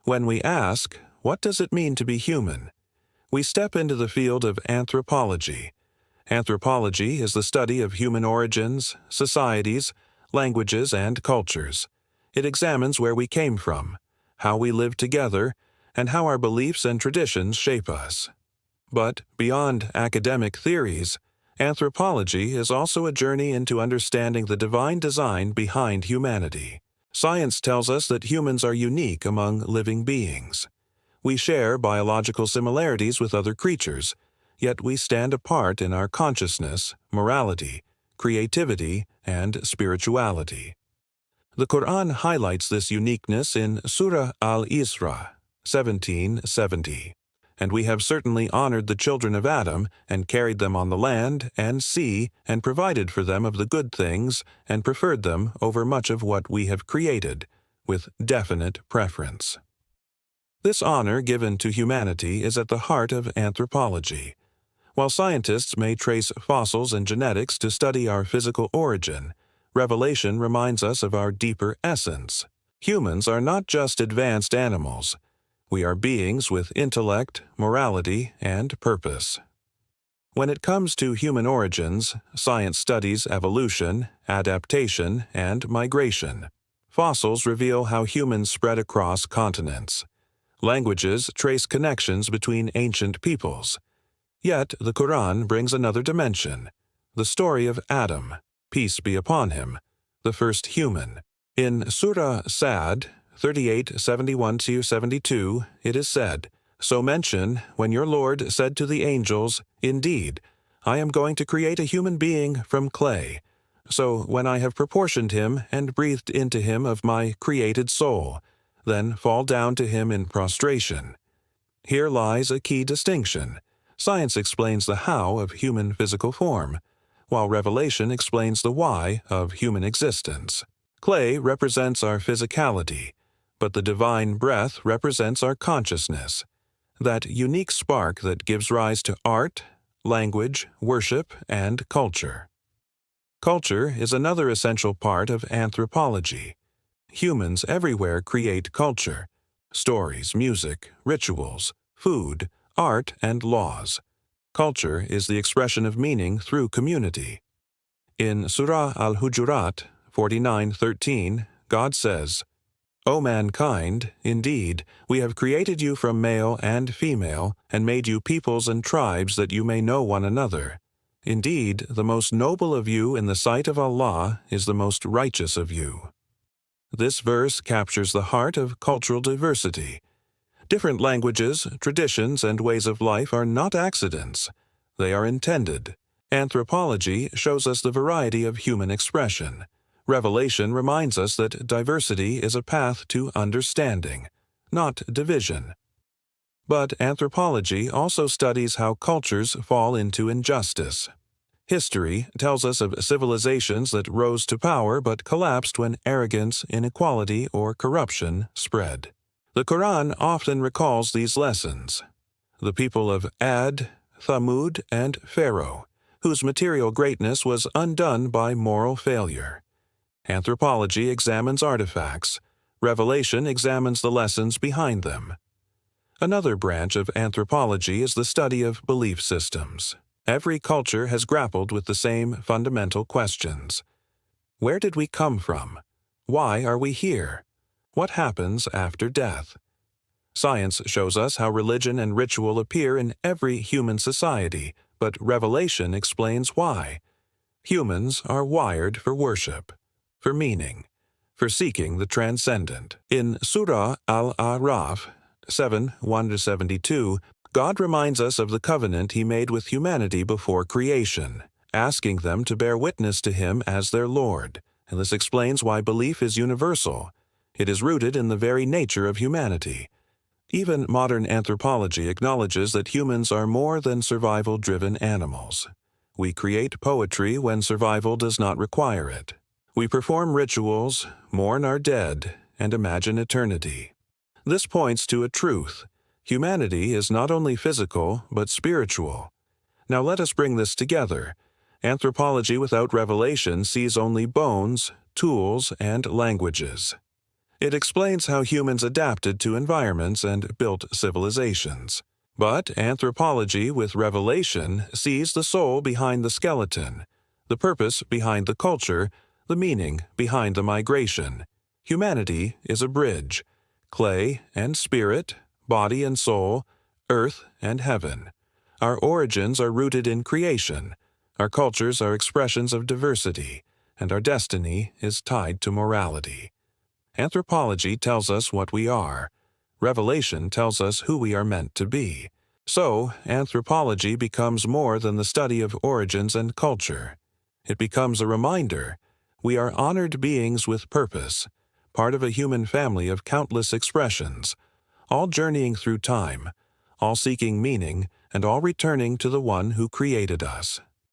When we ask, what does it mean to be human? We step into the field of anthropology. Anthropology is the study of human origins, societies, languages, and cultures. It examines where we came from, how we live together, and how our beliefs and traditions shape us. But beyond academic theories, anthropology is also a journey into understanding the divine design behind humanity. Science tells us that humans are unique among living beings. We share biological similarities with other creatures, yet we stand apart in our consciousness, morality, creativity, and spirituality. The Quran highlights this uniqueness in Surah Al-Isra, 17:70. And we have certainly honored the children of Adam, and carried them on the land and sea, and provided for them of the good things, and preferred them over much of what we have created, with definite preference. This honor given to humanity is at the heart of anthropology. While scientists may trace fossils and genetics to study our physical origin, Revelation reminds us of our deeper essence. Humans are not just advanced animals. We are beings with intellect, morality, and purpose. When it comes to human origins, science studies evolution, adaptation, and migration. Fossils reveal how humans spread across continents. Languages trace connections between ancient peoples. Yet the Quran brings another dimension, the story of Adam, peace be upon him, the first human. In Surah Sad, 38:71-72, it is said, "So mention, when your Lord said to the angels, 'Indeed, I am going to create a human being from clay. So when I have proportioned him and breathed into him of my created soul, then fall down to him in prostration.'" Here lies a key distinction. Science explains the how of human physical form, while Revelation explains the why of human existence. Clay represents our physicality, but the divine breath represents our consciousness, that unique spark that gives rise to art, language, worship, and culture. Culture is another essential part of anthropology. Humans everywhere create culture: stories, music, rituals, food, art, and laws. Culture is the expression of meaning through community. In Surah Al-Hujurat 49:13, God says, "O mankind, indeed, we have created you from male and female, and made you peoples and tribes that you may know one another. Indeed, the most noble of you in the sight of Allah is the most righteous of you." This verse captures the heart of cultural diversity. Different languages, traditions, and ways of life are not accidents. They are intended. Anthropology shows us the variety of human expression. Revelation reminds us that diversity is a path to understanding, not division. But anthropology also studies how cultures fall into injustice. History tells us of civilizations that rose to power but collapsed when arrogance, inequality, or corruption spread. The Quran often recalls these lessons. The people of Ad, Thamud, and Pharaoh, whose material greatness was undone by moral failure. Anthropology examines artifacts. Revelation examines the lessons behind them. Another branch of anthropology is the study of belief systems. Every culture has grappled with the same fundamental questions. Where did we come from? Why are we here? What happens after death? Science shows us how religion and ritual appear in every human society, but Revelation explains why. Humans are wired for worship, for meaning, for seeking the transcendent. In Surah Al-A'raf 7:1-72, God reminds us of the covenant He made with humanity before creation, asking them to bear witness to Him as their Lord, and this explains why belief is universal. It is rooted in the very nature of humanity. Even modern anthropology acknowledges that humans are more than survival-driven animals. We create poetry when survival does not require it. We perform rituals, mourn our dead, and imagine eternity. This points to a truth. Humanity is not only physical, but spiritual. Now let us bring this together. Anthropology without revelation sees only bones, tools, and languages. It explains how humans adapted to environments and built civilizations. But anthropology with revelation sees the soul behind the skeleton, the purpose behind the culture, the meaning behind the migration. Humanity is a bridge, clay and spirit, body and soul, earth and heaven. Our origins are rooted in creation, our cultures are expressions of diversity, and our destiny is tied to morality. Anthropology tells us what we are. Revelation tells us who we are meant to be. So, anthropology becomes more than the study of origins and culture. It becomes a reminder we are honored beings with purpose, part of a human family of countless expressions, all journeying through time, all seeking meaning, and all returning to the one who created us.